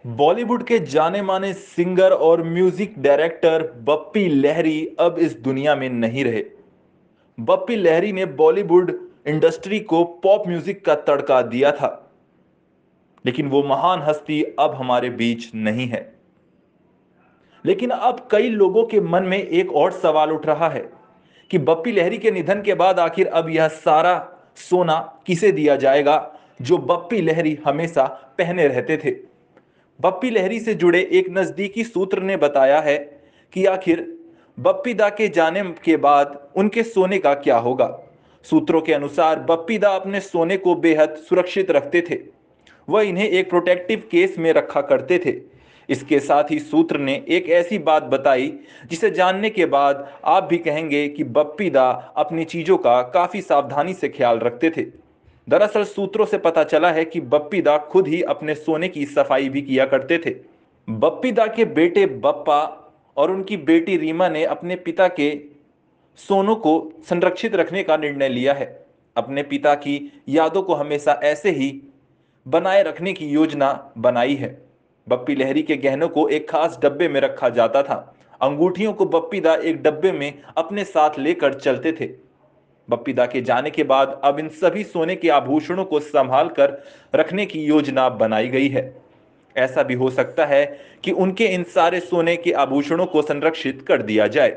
बॉलीवुड के जाने माने सिंगर और म्यूजिक डायरेक्टर बप्पी लहरी अब इस दुनिया में नहीं रहे। बप्पी लहरी ने बॉलीवुड इंडस्ट्री को पॉप म्यूजिक का तड़का दिया था, लेकिन वो महान हस्ती अब हमारे बीच नहीं है। लेकिन अब कई लोगों के मन में एक और सवाल उठ रहा है कि बप्पी लहरी के निधन के बाद आखिर अब यह सारा सोना किसे दिया जाएगा जो बप्पी लहरी हमेशा पहने रहते थे। बप्पी लहरी से जुड़े एक नजदीकी सूत्र ने बताया है कि आखिर बप्पी दा के जाने के बाद उनके सोने का क्या होगा। सूत्रों के अनुसार बप्पी दा अपने सोने को बेहद सुरक्षित रखते थे। वह इन्हें एक प्रोटेक्टिव केस में रखा करते थे। इसके साथ ही सूत्र ने एक ऐसी बात बताई जिसे जानने के बाद आप भी कहेंगे कि बप्पी दा अपनी चीजों का काफी सावधानी से ख्याल रखते थे। दरअसल सूत्रों से पता चला है कि बप्पी दा खुद ही अपने सोने की सफाई भी किया करते थे। बप्पी दा के बेटे बप्पा और उनकी बेटी रीमा ने अपने पिता के सोनों को संरक्षित रखने का निर्णय लिया है। अपने पिता की यादों को हमेशा ऐसे ही बनाए रखने की योजना बनाई है। बप्पी लहरी के गहनों को एक खास डब्बे में रखा जाता था। अंगूठियों को बप्पी दा एक डब्बे में अपने साथ लेकर चलते थे। बप्पी दा के जाने के बाद अब इन सभी सोने के आभूषणों को संभाल कर रखने की योजना बनाई गई है। ऐसा भी हो सकता है कि उनके इन सारे सोने के आभूषणों को संरक्षित कर दिया जाए।